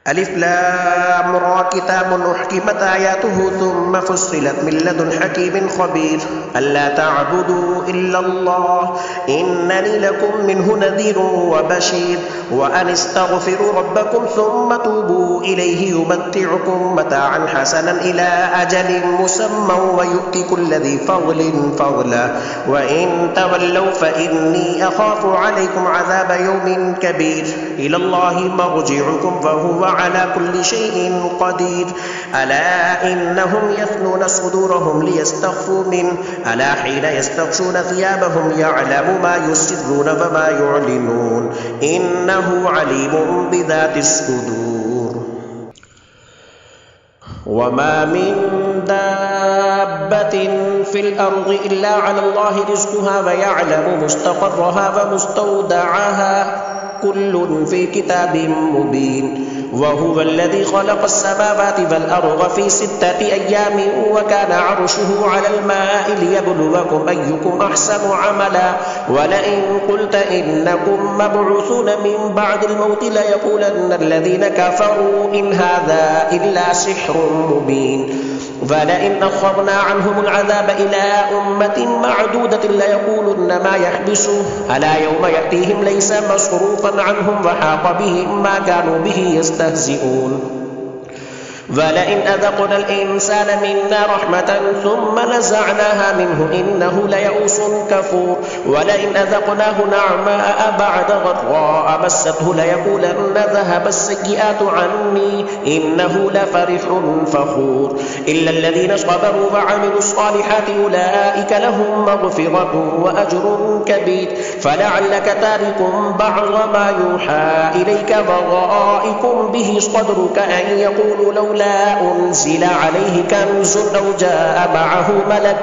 ألف لام را كتاب أحكمت آياته ثم فصلت من لدن حكيم خبير ألا تعبدوا إلا الله إنني لكم منه نذير وبشير وأن استغفروا ربكم ثم توبوا إليه يمتعكم متاعا حسنا إلى أجل مسمى ويؤتي كل ذي فضل فضلا وإن تولوا فإني أخاف عليكم عذاب يوم كبير إلى الله مرجعكم فهو على كل شيء قدير ألا إنهم يثنون صدورهم ليستخفوا منه ألا حين يستغشون ثيابهم يعلم ما يسرون وما يعلنون إنه عليم بذات الصدور وما من دابة في الأرض إلا على الله رزقها ويعلم مستقرها ومستودعها كل في كتاب مبين وهو الذي خلق السماوات والأرض في 6 أيام وكان عرشه على الماء ليبلوكم أيكم أحسن عملا ولئن قلت إنكم مبعوثون من بعد الموت ليقولن الذين كفروا إن هذا إلا سحر مبين فلئن أخرنا عنهم العذاب إلى أمة معدودة ليقولن ما يحبسه ألا يوم يأتيهم ليس مصروفا عنهم وحاق بهم ما كانوا به يستهزئون ولئن أذقنا الإنسان منا رحمة ثم نزعناها منه إنه ليئوس كفور ولئن أذقناه نعماء بعد ضراء مسته ليقولن ذهب السيئات عني إنه لفرح فخور إلا الذين صبروا وعملوا الصالحات أولئك لهم مغفرة وأجر كبير فلعلك تارك بعض ما يوحى إليك وضائق به صدرك أن يقولوا لولا أنزل عليه كنز أو جاء معه ملك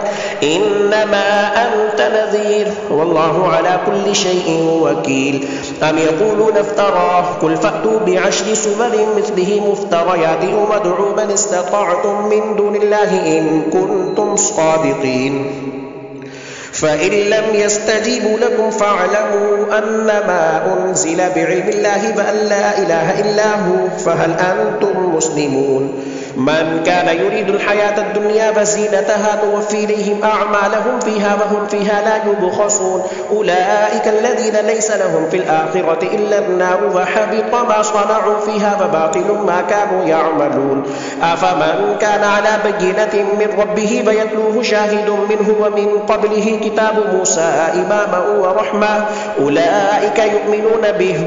إنما أنت نذير والله على كل شيء وكيل أم يقولون افتراه قل فأتوا بعشر سور مثله مفتريات وادعوا من استطعتم من دون الله إن كنتم صادقين فإن لم يستجيبوا لكم فاعلموا أنما أنزل بعلم الله وأن لا إله إلا هو فهل أنتم مسلمون من كان يريد الحياة الدنيا وزينتها توفي إليهم أعمالهم فيها وهم فيها لا يبخسون أولئك الذين ليس لهم في الآخرة إلا النار وحبط ما صنعوا فيها وباطل ما كانوا يعملون أفمن كان على بينة من ربه ويتلوه شاهد منه ومن قبله كتاب موسى إماما ورحمة أولئك يؤمنون به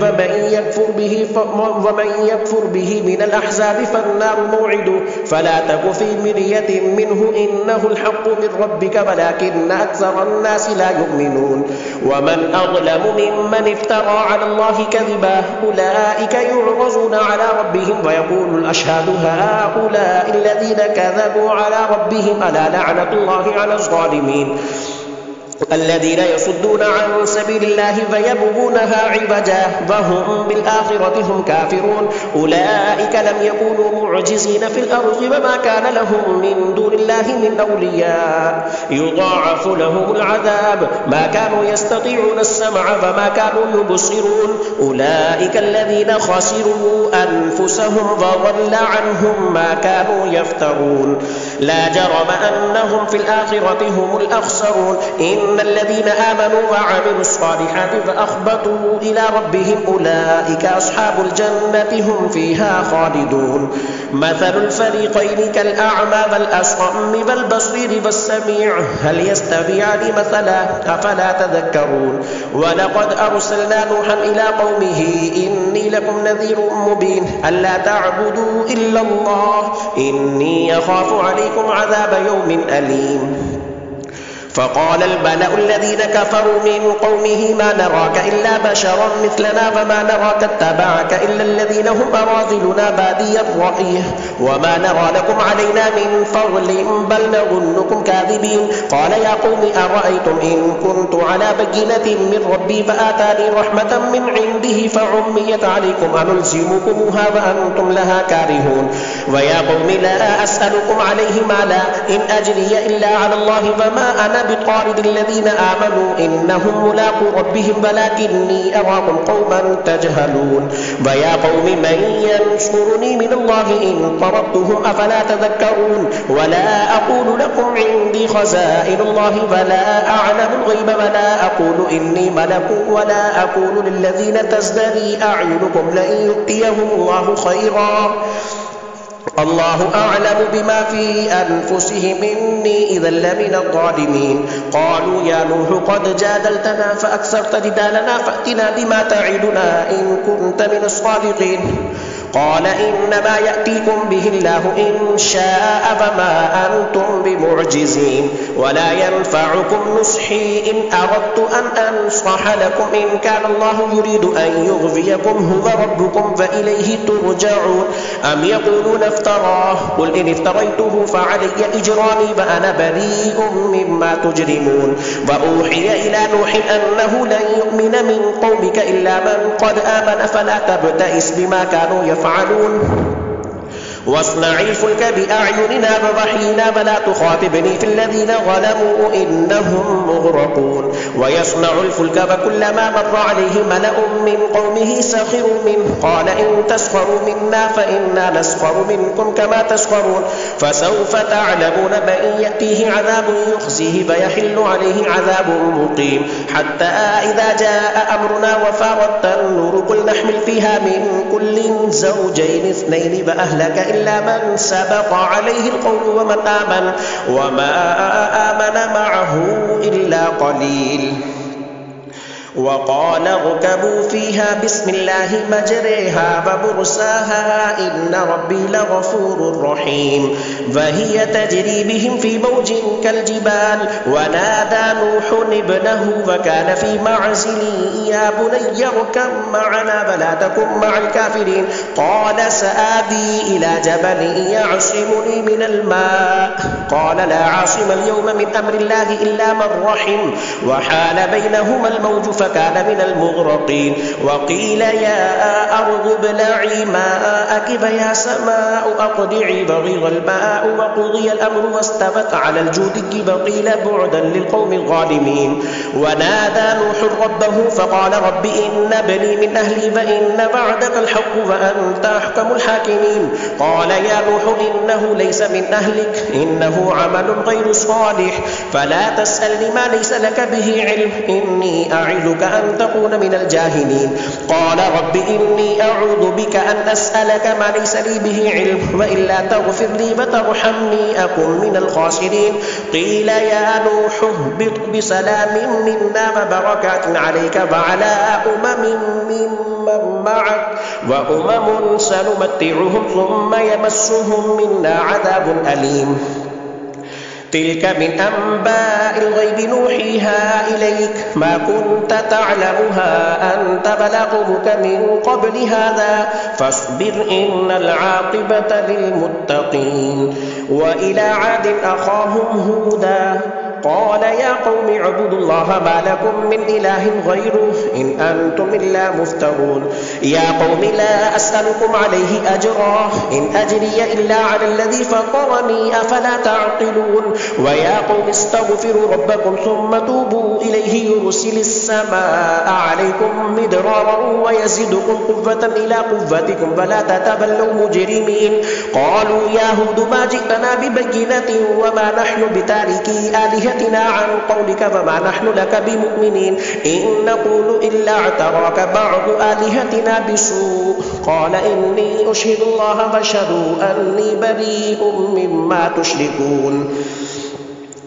ومن يكفر به من الأحزاب فالنار موعده فلا تك في مرية منه إنه الحق من ربك ولكن أكثر الناس لا يؤمنون ومن أظلم ممن افترى على الله كذبا أولئك يعرضون على ربهم ويقول الأشهاد هؤلاء الذين كذبوا على ربهم ألا لعنة الله على الظالمين الذين يصدون عن سبيل الله فيبغونها عوجا وهم بالآخرة هم كافرون أولئك لم يكونوا معجزين في الأرض وما كان لهم من دون الله من أولياء يضاعف لهم العذاب ما كانوا يستطيعون السمع فما كانوا يبصرون أولئك الذين خسروا أنفسهم وضل عنهم ما كانوا يفترون لا جرم أنهم في الآخرة هم الأخسرون إن الذين آمنوا وعملوا الصالحات فأخبطوا إلى ربهم أولئك أصحاب الجنة هم فيها خالدون مثل الفريقين كالأعمى والأصم والبصير والسميع هل يستويان مثلا أفلا تذكرون ولقد أرسلنا نوحا إلى قومه إني لكم نذير مبين ألا تعبدوا إلا الله إني أخاف عليكم عذاب يوم أليم فقال الملأ الذين كفروا من قومه ما نراك إلا بشرا مثلنا وما نراك اتبعك إلا الذين هم أراذلنا بادي الرأي وما نرى لكم علينا من فضل بل نظنكم كاذبين قال يا قوم أرأيتم إن كنت على بينة من ربي فآتاني رحمة من عنده فعميت عليكم أنلزمكموها وأنتم لها كارهون ويا قوم لا أسألكم عليه مالا إن أجري إلا على الله وما أنا بطارد الذين آمنوا إنهم ملاقو ربهم ولكني أراكم قوما تجهلون ويا قوم من ينصرني من الله إن طردتهم أفلا تذكرون ولا أقول لكم عندي خزائن الله فلا أعلم الغيب ولا أقول إني ملك ولا أقول للذين تزدري أعينكم لئن يؤتيهم الله خيرا الله أعلم بما في أنفسهم إني إذا لمن الظالمين قالوا يا نوح قد جادلتنا فأكثرت جدالنا فأتنا بما تعدنا إن كنت من الصادقين قال إنما يأتيكم به الله إن شاء فما أنتم بمعجزين ولا ينفعكم نصحي إن أردت أن أنصح لكم إن كان الله يريد أن يغويكم هو ربكم فإليه ترجعون أم يقولون افتراه قل إن افتريته فعلي إجرامي وأنا بريء مما تجرمون وأوحي إلى نوح أنه لن يؤمن من قومك إلا من قد آمن فلا تبتئس بما كانوا يفعلون واصنع الفلك بأعيننا ووحينا ولا تخاطبني في الذين ظلموا إنهم مغرقون ويصنع الفلك وكلما مر عليه ملأ من قومه سخروا منه قال إن تسخروا منا فإنا نسخر منكم كما تسخرون فسوف تعلمون من يأتيه عذاب يخزيه فيحل عليه عذاب مقيم حتى إذا جاء أمرنا وفارت النور قل نحمل فيها من كل زوجين اثنين وأهلك إلا من سبق عليه القول وما آمن معه إلا قليل وقال اركبوا فيها بسم الله مجريها ومرساها إن ربي لغفور رحيم وهي تجري بهم في موج كالجبال ونادى نوح ابنه وكان في معزل يا بني اركب معنا ولا تكن مع الكافرين قال سآوي إلى جبل يعصمني من الماء قال لا عاصم اليوم من أمر الله إلا من رحم وحال بينهما الموج فكان من المغرقين وقيل يا أرض ابلعي ماءك ويا سماء أقلعي وغيض الماء وقضي الأمر واستوت على الجودي وقيل بعدا للقوم الظالمين ونادى نوح ربه فقال رب إن ابني من أهلي وإن وعدك الحق وأنت أحكم الحاكمين قال يا نوح إنه ليس من أهلك إنه عمل غير صالح فلا تسألني ما ليس لك به علم إني أعظك أن تكون من الجاهلين قال رب إني أعوذ بك أن أسألك ما ليس لي به علم وإلا تغفر لي وترحمني أكن من الخاسرين قيل يا نوح اهبط بسلام منا وبركات عليك وعلى ممن معك وأمم سنمتعهم ثم يمسهم منا عذاب أليم تلك من أنباء الغيب نوحيها إليك ما كنت تعلمها أنت ولا قومك من قبل هذا فاصبر إن العاقبة للمتقين وإلى عاد أخاهم هودا قال يا قوم اعبدوا الله ما لكم من إله غيره إن أنتم إلا مفترون يا قوم لا أسألكم عليه أجرا إن أجري إلا على الذي فطرني أفلا تعقلون ويا قوم استغفروا ربكم ثم توبوا إليه يرسل السماء عليكم مدرارا ويزدكم قوة إلى قوتكم ولا تتولوا مجرمين قالوا يا هود ما جئتنا ببينة وما نحن بتاركي آلهتنا عن قولك وما نحن لك بمؤمنين إن نقول إلا اعتراك بعض آلهتنا بسوء قال إني أشهد الله فاشهدوا أني بريء مما تشركون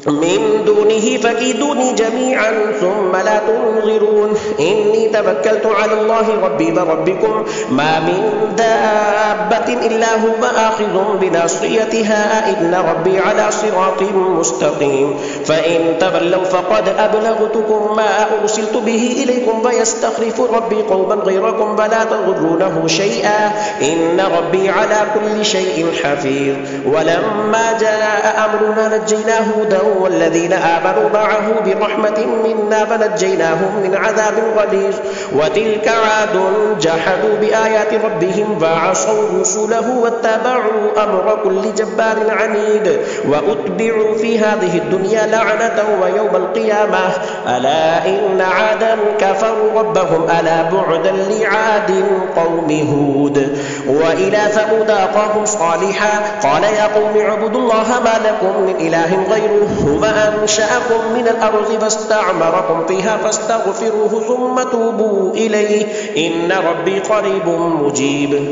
من دونه فكيدوني جميعا ثم لا تنظرون إني توكلت على الله ربي وربكم ما من دابة إلا هو آخذ بناصيتها إن ربي على صراط مستقيم فإن تولوا فقد أبلغتكم ما أرسلت به إليكم ويستخلف ربي قوما غيركم ولا تضرونه شيئا إن ربي على كل شيء حفيظ ولما جاء أمرنا نجينا هودا والذين آمنوا معه برحمة منا فنجيناهم من عذاب غليظ وتلك عاد جحدوا بآيات ربهم فعصوا رسله واتبعوا أمر كل جبار عنيد وأتبعوا في هذه الدنيا لعنة ويوم القيامة ألا إن عادا كفروا ربهم ألا بعدا لعاد قوم هود وإلى ثمود أخاهم صالحا قال يا قوم اعبدوا الله ما لكم من إله غيره هو أنشأكم من الأرض فاستعمركم فيها فاستغفروه ثم توبوا إليه إن ربي قريب مجيب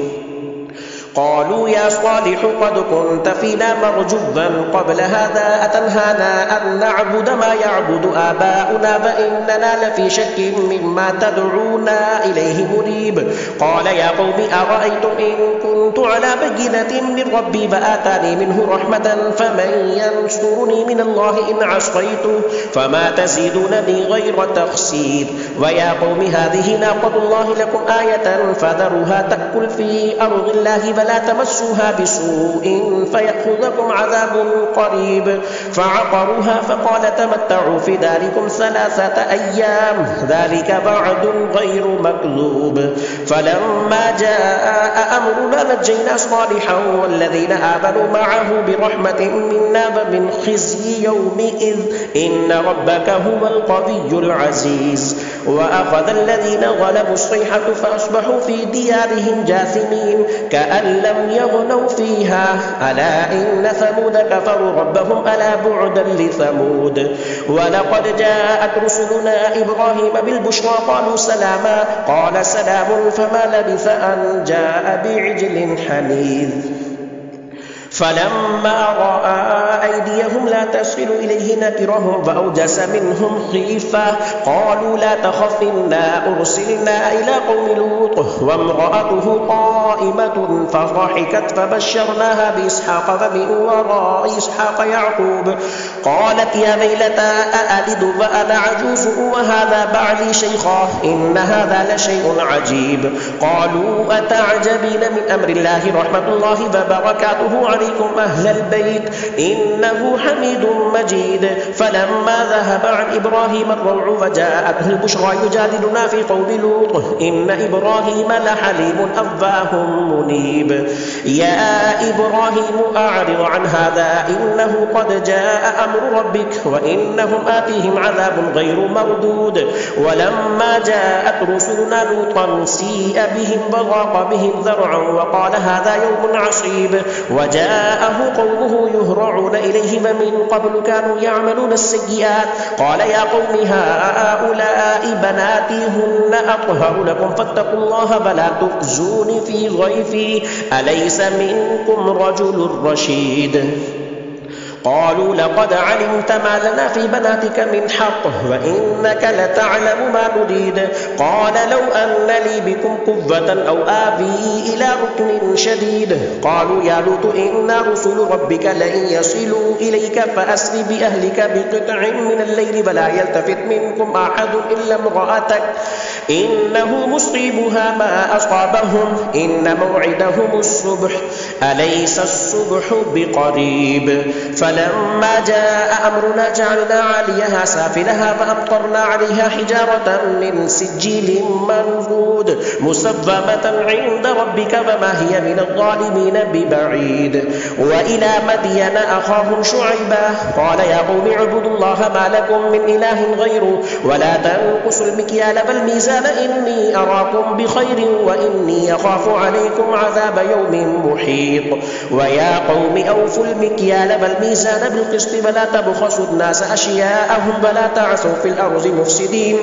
قالوا يا صالح قد كنت فينا مرجوا قبل هذا أتنهانا أن نعبد ما يعبد آباؤنا فإننا لفي شك مما تدعونا إليه مريب قال يا قوم أرأيتم إن كنت على بينة من ربي فآتاني منه رحمة فمن ينصرني من الله إن عصيته فما تزيدونني غير تخسير ويا قوم هذه ناقة الله لكم آية فذروها تأكل في أرض الله فلا تمسوها بسوء فيأخذكم عذاب قريب فعقروها فقال تمتعوا في داركم 3 أيام ذلك بعد غير مكذوب فلما جاء أمرنا نجينا صالحا والذين آمنوا معه برحمة منا ومن خزي يومئذ إن ربك هو القوي العزيز وأخذ الذين غلبوا الصيحة فأصبحوا في ديارهم جاثمين كأن لم يغنوا فيها ألا إن ثمود كفروا ربهم ألا بعدا لثمود ولقد جاءت رسلنا إبراهيم بالبشرى قالوا سلاما قال سلام فما لبث أن جاء بعجل حنيذ فلما رأى أيديهم لا تصل إليه نكرهم فأوجس منهم خيفة قالوا لا تخف إنا أرسلنا إلى قوم لوط وامرأته قائمة فضحكت فبشرناها بإسحاق فمن وراء إسحاق يعقوب قالت يا ويلتى أألد وأنا عجوز وهذا بعلي شيخا إن هذا لشيء عجيب قالوا أتعجبين من أمر الله رحمة الله وبركاته عليكم أهل البيت إنه حميد مجيد فلما ذهب عن إبراهيم الروع وجاءته البشرى يجادلنا في قوم لوط إن إبراهيم لحليم أواه منيب يا إبراهيم أعرض عن هذا إنه قد جاء أمر ربك وإنهم آتيهم عذاب غير مردود ولما جاءت رسلنا لوطا سيء بهم وضاق بهم ذرعا وقال هذا يوم عصيب وجاءه قومه يهرعون إليه ومن قبل كانوا يعملون السيئات قال يا قوم هؤلاء بناتي هن أطهر لكم فاتقوا الله فلا تخزوني في ضيفي أليس منكم رجل رشيد قالوا لقد علمت ما لنا في بناتك من حق وإنك لتعلم ما نريد قال لو أن لي بكم قوة أو آوي إلى ركن شديد قالوا يا لوط إن رسل ربك لن يصلوا إليك فأسر بأهلك بقطع من الليل فلا يلتفت منكم أحد إلا امرأتك إنه مصيبها ما أصابهم إن موعدهم الصبح أليس الصبح بقريب فلما جاء أمرنا جعلنا عليها سافلها فأمطرنا عليها حجارة من سجيل منضود مسومة عند ربك وما هي من الظالمين ببعيد وإلى مدين أخاهم شعيبا قال يا قوم اعبدوا الله ما لكم من إله غيره ولا تنقصوا المكيال والميزان إني أراكم بخير وإني أخاف عليكم عذاب يوم محيط ويا قوم أوفوا المكيال والميزان بالقسط ولا تبخسوا الناس أشياءهم ولا تعثوا في الأرض مفسدين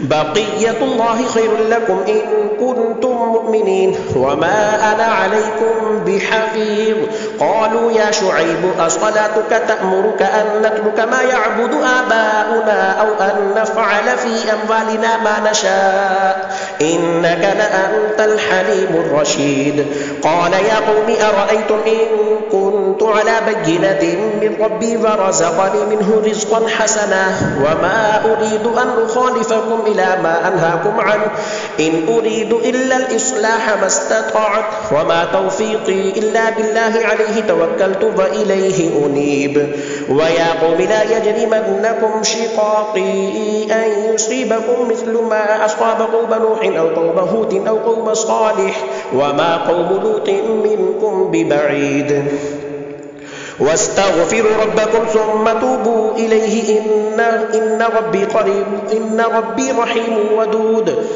بقية الله خير لكم إن كنتم مؤمنين وما أنا عليكم بحفيظ قالوا يا شعيب أصلاتك تأمرك أن نترك ما يعبد آباؤنا أو أن نفعل في أموالنا ما نشاء إنك لأنت الحليم الرشيد قال يا قوم أرأيتم إن كنت على بينة من ربي ورزقني منه رزقا حسنا وما أريد أن أخالفكم إلى ما أنهاكم عنه إن أريد إلا الإصلاح ما استطعت وما توفيقي إلا بالله عليه توكلت وإليه أنيب ويا قوم لا يجرمنكم شقاقي أن يصيبكم مثل ما أصاب قوم نوح أو قوم هود أو قوم صالح وما قوم لوط منكم ببعيد واستغفروا ربكم ثم توبوا إليه إن ربي رحيم ودود.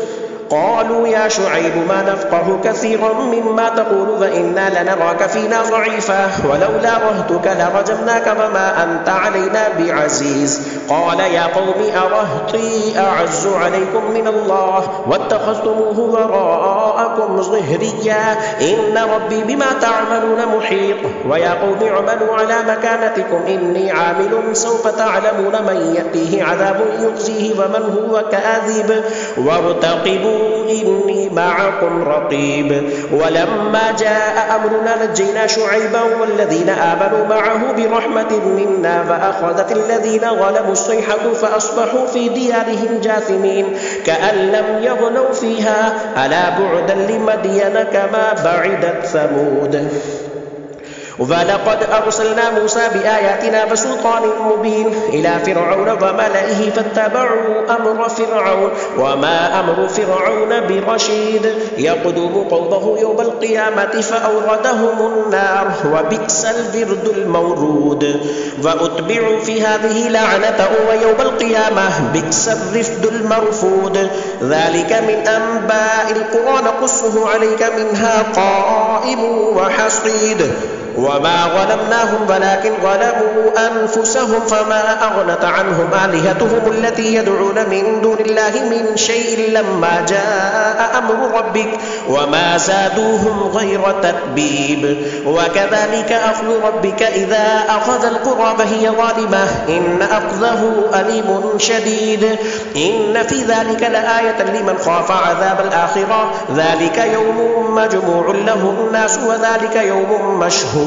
قالوا يا شعيب ما نفقه كثيرا مما تقول وإنا لنراك فينا ضعيفا ولولا رهتك لرجمناك وما أنت علينا بعزيز. قال يا قوم أرهطي أعز عليكم من الله واتخذتموه وراءكم ظهريا إن ربي بما تعملون محيط. ويا قوم اعملوا على مكانتكم إني عامل سوف تعلمون من يأتيه عذاب يخزيه ومن هو كاذب وارتقبوا إني معكم رقيب. ولما جاء أمرنا نجينا شعيبا والذين آمنوا معه برحمة منا فأخذت الذين ظلموا الصيحة فأصبحوا في ديارهم جاثمين كأن لم يغنوا فيها ألا بعدا لمدين كما بعدت ثمود. ولقد أرسلنا موسى بآياتنا وسلطان مبين إلى فرعون وملئه فاتبعوا أمر فرعون وما أمر فرعون برشيد يقدم قومه يوم القيامة فأوردهم النار وبئس الورد المورود. وأتبعوا في هذه لعنة ويوم القيامة بئس الرفد المرفود. ذلك من أنباء القرى نقصه عليك منها قائم وحصيد. وما ظلمناهم ولكن ظلموا أنفسهم فما أغنت عنهم آلهتهم التي يدعون من دون الله من شيء لما جاء أمر ربك وما زادوهم غير تتبيب. وكذلك أخذ ربك إذا أخذ القرى وهي ظالمة إن أخذه أليم شديد. إن في ذلك لآية لمن خاف عذاب الآخرة ذلك يوم مجموع له الناس وذلك يوم مشهود.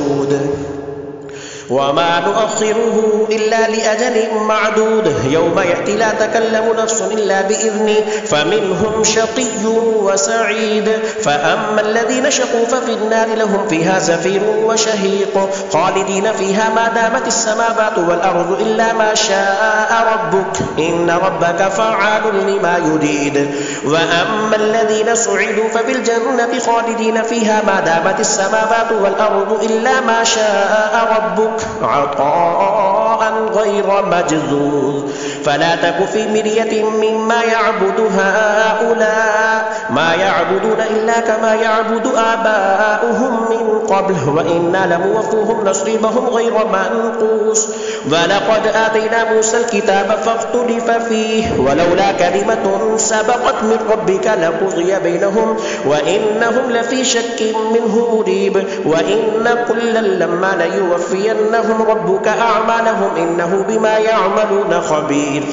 وما نؤخره إلا لأجل معدود يوم يأتي لا تكلم نفس إلا بإذنه فمنهم شقي وسعيد. فأما الذين شقوا ففي النار لهم فيها زفير وشهيق خالدين فيها ما دامت السماوات والأرض إلا ما شاء ربك إن ربك فعال لما يريد. وأما الذين سعدوا ففي الجنة خالدين فيها ما دامت السماوات والأرض إلا ما شاء ربك عطاء غير مجذوذ. فلا تك في مرية مما يعبد هؤلاء ما يعبدون إلا كما يعبد آباؤهم من قبل وإنا لموفوهم نصيبهم غير منقوص. ولقد آتينا موسى الكتاب فاختلف فيه ولولا كلمة سبقت من ربك لقضي بينهم وإنهم لفي شك منه مريب. وإن كلا لما ليوفينهم ربك أعمالهم إنه بما يعملون خبير.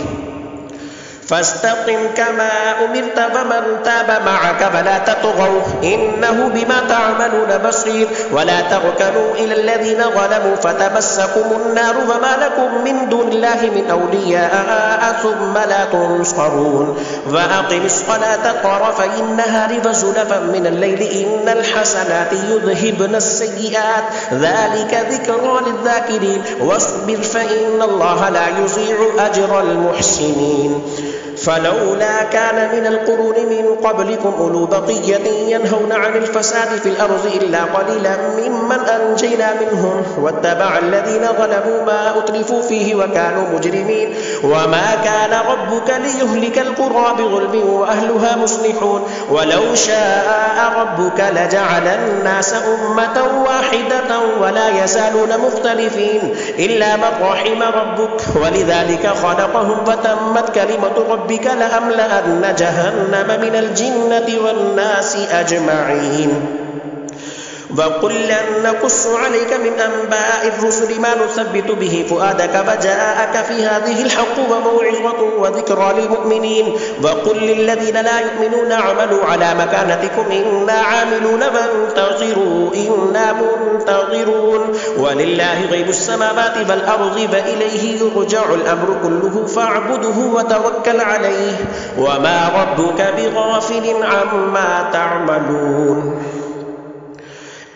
فاستقم كما أمرت ومن تاب معك ولا تطغوا إنه بما تعملون بصير. ولا تركنوا إلى الذين ظلموا فتمسكم النار وما لكم من دون الله من أولياء ثم لا تنصرون. وأقم الصلاة طرفي النهار وزلفا من الليل إن الحسنات يذهبن السيئات ذلك ذكرى للذاكرين. واصبر فإن الله لا يضيع أجر المحسنين. فلولا كان من القرون من قبلكم أولو بقية ينهون عن الفساد في الأرض إلا قليلا ممن أنجينا منهم واتبع الذين ظلموا ما أترفوا فيه وكانوا مجرمين. وما كان ربك ليهلك القرى بظلم وأهلها مصلحون. ولو شاء ربك لجعل الناس أمة واحدة ولا يزالون مختلفين إلا من رحم ربك ولذلك خلقهم وتمت كلمة ربك لأملأن جهنم من الجنة والناس أجمعين. وكلا نقص عليك من أنباء الرسل ما نثبت به فؤادك وجاءك في هذه الحق وموعظة وذكرى للمؤمنين. وقل للذين لا يؤمنون اعملوا على مكانتكم إنا عاملون وانتظروا إنا منتظرون. ولله غيب السماوات والأرض وإليه يرجع الأمر كله فاعبده وتوكل عليه وما ربك بغافل عما تعملون.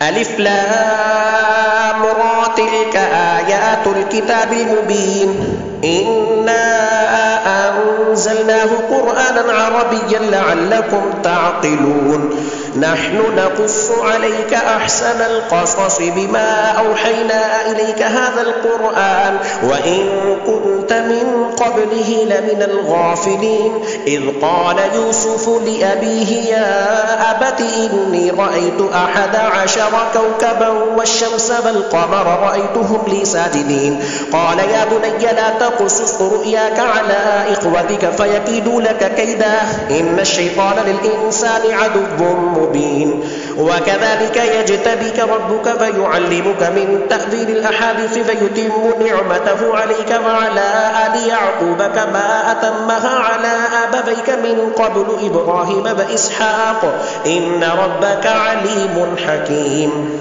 ألف لام را تلك آيات الكتاب المبين إنا أنزلناه قرآنا عربيا لعلكم تعقلون نحن نقص عليك أحسن القصص بما أوحينا إليك هذا القرآن وإن كنت من قبله لمن الغافلين إذ قال يوسف لأبيه يا أبت إني رأيت 11 كوكبا والشمس والقمر رأيتهم لي ساجدين قال يا بني لا تقصص رؤياك على إخوتك فيكيدوا لك كيدا إن الشيطان للإنسان عدو مبين وكذلك يجتبيك ربك فيعلمك من تأويل الأحاديث فيتم نعمته عليك وعلى آل يعقوب كما أتمها على آبويك من قبل إبراهيم وإسحاق إن ربك عليم حكيم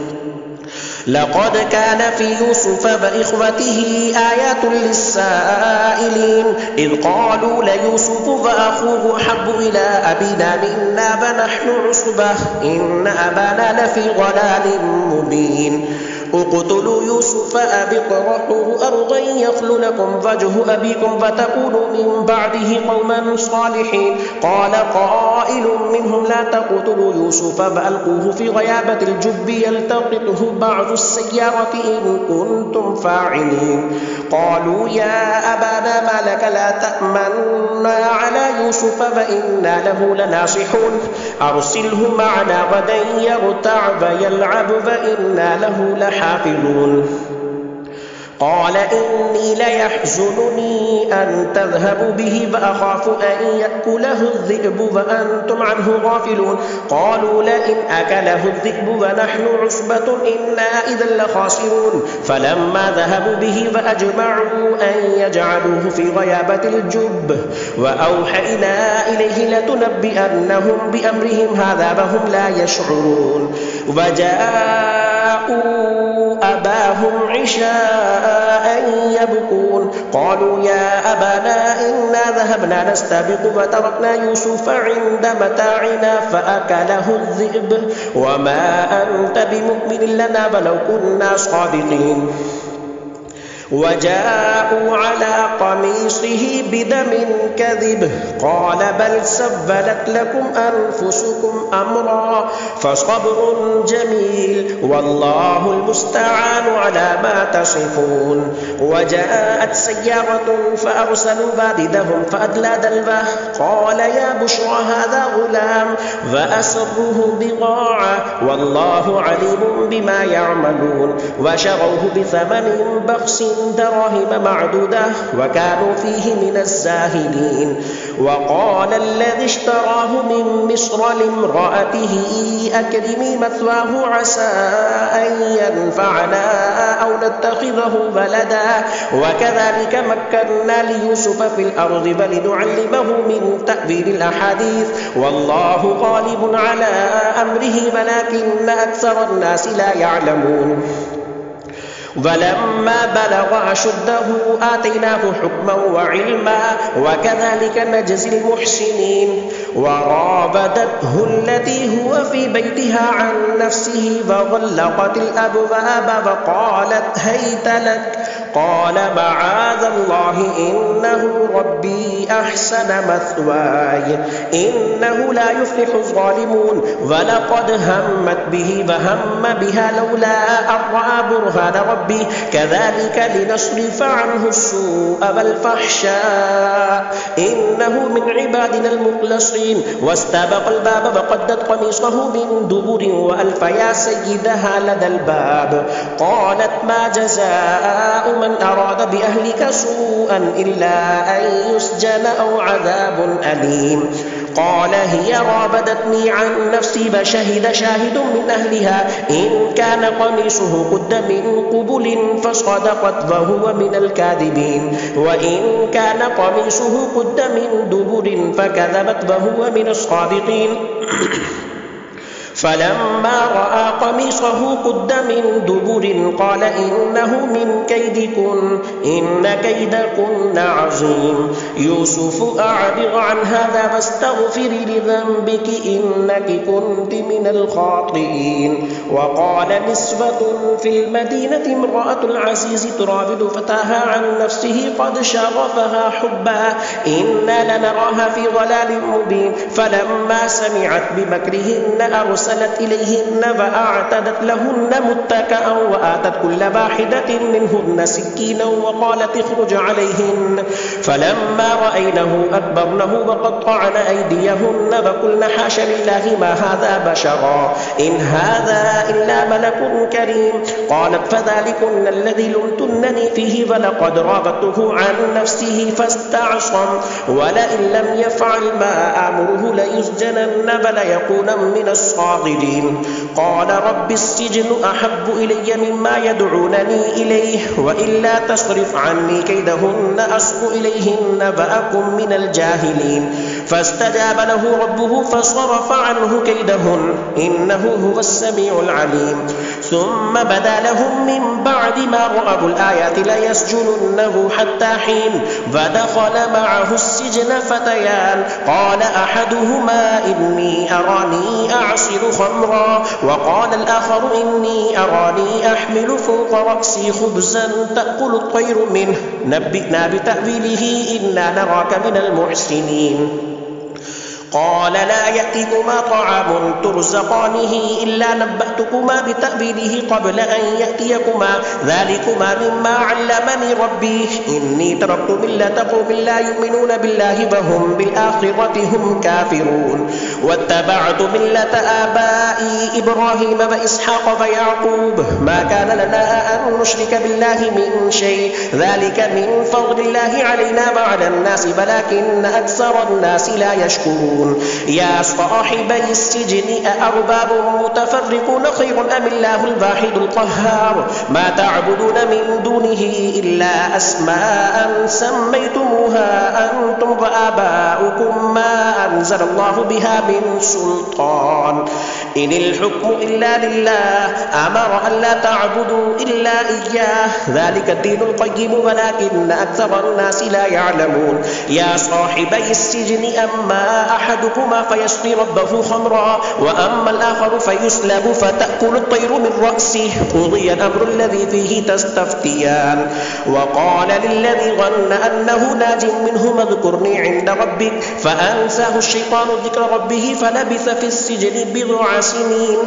لقد كان في يوسف وإخوته آيات للسائلين إذ قالوا ليوسف وأخوه أحب إلى أبينا منا ونحن عصبة إن أبانا لفي ضلال مبين اقتلوا يوسف أو اطرحوه أرضا يخل لكم وجه أبيكم فتكونوا من بعده قوما صالحين قال قائل منهم لا تقتلوا يوسف فألقوه في غيابة الجب يلتقطه بعض السيارة إن كنتم فاعلين قالوا يا أبانا ما لك لا تأمنا على يوسف وإنا له لناصحون أرسله معنا غدا يرتع ويلعب وإنا له لحافظون قال إني ليحزنني أن تذهبوا به فأخاف أن يأكله الذئب وأنتم عنه غافلون قالوا لئن أكله الذئب ونحن عصبة إنا إذا لخاسرون فلما ذهبوا به فأجمعوا أن يجعلوه في غيابة الجب وأوحينا إليه لتنبئنهم بأمرهم هذا وهم لا يشعرون وجاءوا أباهم عشاء يبكون قالوا يا أبانا إنا ذهبنا نستبق وتركنا يوسف عند متاعنا فأكله الذئب وما أنت بمؤمن لنا ولو كنا صادقين وجاءوا على قميصه بدم كذب قال بل سولت لكم أنفسكم أمرا فصبر جميل والله المستعان على ما تصفون وجاءت سيارة فأرسلوا والدهم فأدلى دلوه قال يا بشرى هذا غلام فأسروه بضاعة والله عليم بما يعملون وشروه بثمن بخس دراهم معدودة وكانوا فيه من الزاهدين وقال الذي اشتراه من مصر لامرأته أكرمي مثواه عسى أن ينفعنا أو نتخذه ولدا وكذلك مكنا ليوسف في الأرض ولنعلمه من تأويل الأحاديث والله غالب على أمره ولكن أكثر الناس لا يعلمون ولما بلغ أشده آتيناه حكما وعلما وكذلك نجزي المحسنين وراودته التي هو في بيتها عن نفسه وغلقت الأبواب وقالت هيت لك قال معاذ الله إنه ربي أحسن مثواي إنه لا يفلح الظالمون ولقد همت به وهم بها لولا أن رأى برهان ربي كذلك لنصرف عنه السوء والفحشاء إنه من عبادنا المخلصين واستبق الباب وقدت قميصه من دبر وألف يا سيدها لدى الباب قالت ما جزاء من أراد بأهلك سوءا إلا أن يسجن أو عذاب أليم قال هي راودتني عن نفسي فشهد شاهد من أهلها إن كان قميصه قد من قبل فصدقت وهو من الكاذبين وإن كان قميصه قد من دبر فكذبت وهو من الصادقين فلما رأى قميصه قد من دبر قال إنه من كيدكن إن كيدكن عظيم يوسف أعرض عن هذا واستغفري لذنبك إنك كنت من الخاطئين وقال نسوة في المدينة امرأة العزيز تراود فتاها عن نفسه قد شغفها حبا إنا لنراها في ضلال مبين فلما سمعت بمكرهن أرسلت إليهن فأعتدت لهن متكأ وآتت كل واحدة منهن سكينا وقالت اخرج عليهن فلما رأينه أكبرنه وقطعن أيديهن وقلن حاش لله ما هذا بشرا إن هذا إلا ملك كريم قالت فذلكن الذي لمتنني فيه ولقد راودته عن نفسه فاستعصم ولئن لم يفعل ما آمره ليسجنن وليكون من الصاغرين قال رب السجن أحب إلي مما يدعونني إليه وإلا تصرف عني كيدهن أصب إليهن فأكن من الجاهلين فاستجاب له ربه فصرف عنه كيدهن إنه هو السميع العليم ثم بدا لهم من بعد ما رأوا الآيات ليسجننه حتى حين فدخل معه السجن فتيان قال أحدهما إني أراني أعصر خمرا وقال الآخر إني أراني أحمل فوق رأسي خبزا تأكل الطير منه نبئنا بتأويله إنا نراك من المحسنين قال لا يأتيكما طعام ترزقانه إلا نبأتكما بتأويله قبل أن يأتيكما ذلكما مما علمني ربي إني تركت ملة قوم لا يؤمنون بالله وهم بالآخرة هم كافرون واتبعت ملة آبائي إبراهيم وإسحاق ويعقوب ما كان لنا أن نشرك بالله من شيء ذلك من فضل الله علينا وعلى الناس ولكن أكثر الناس لا يشكرون يا صاحبي السجن أأرباب متفرقون خير أم الله الواحد القهار ما تعبدون من دونه إلا أسماء سميتموها أنتم وآباؤكم ما أنزل الله بها من سلطان إن الحكم إلا لله أمر أن لا تعبدوا إلا إياه ذلك الدين القيم ولكن أكثر الناس لا يعلمون يا صاحبي السجن أما أحدكما فيسقي ربه خمرا وأما الآخر فيسلب فتأكل الطير من رأسه قضي الأمر الذي فيه تستفتيان وقال للذي ظن أنه ناج منهما اذكرني عند ربك فأنساه الشيطان ذكر ربه فلبث في السجن بضع سنين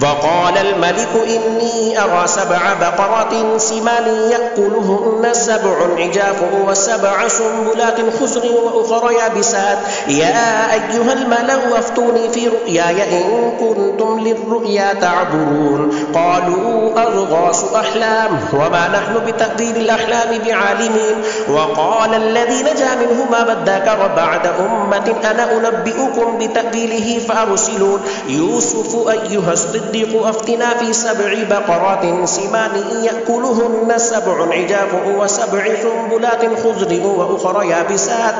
وقال الملك إني أرى 7 بقرات سمان يأكلهن 7 عجاف و7 سنبلات خضر وأخرى يابسات يا أيها الملأ أفتوني في رؤياي إن كنتم للرؤيا تعبرون قالوا أضغاث أحلام وما نحن بتأويل الأحلام بعالمين وقال الذي نجا منهما وادكر بعد أمة أنا أنبئكم بتأويله فأرسلون يوسف أيها الصديق أفتنا في 7 بقرات سمان يأكلهن 7 عجاف و7 سنبلات خضر وأخرى يابسات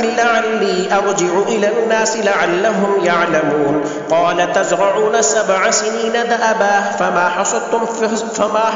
لعلي أرجع إلى الناس لعلهم يعلمون قال تزرعون 7 سنين دأبا فما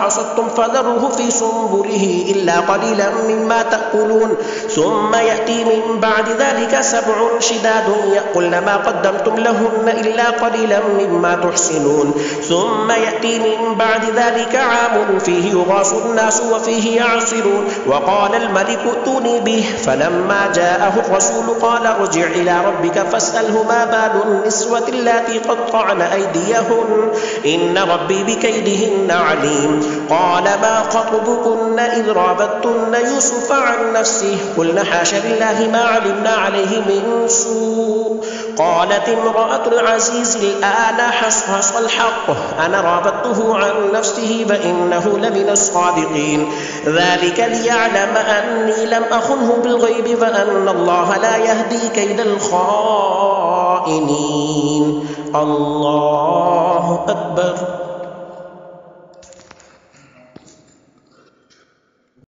حصدتم فذروه في سنبله إلا قليلا مما تأكلون ثم يأتي من بعد ذلك 7 شداد يأكلن ما قدمتم لهن إلا قليلا مما تحسنون ثم يأتي من بعد ذلك عام فيه يغاث الناس وفيه يعصرون وقال الملك ائتوني به فلما جاءه الرسول قال ارجع إلى ربك فاسأله ما بال النسوة اللاتي قطعن أيديهن إن ربي بكيدهن عليم قال ما خطبكن إذ راودتن يوسف عن نفسه قلن حاش لله ما علمنا عليه من سوء قالت امرأة العزيز الآن حصحص الحق أنا راودته عن نفسه فإنه لمن الصادقين ذلك ليعلم أني لم أخنه بالغيب وأن الله لا يهدي كيد الخائنين الله أكبر.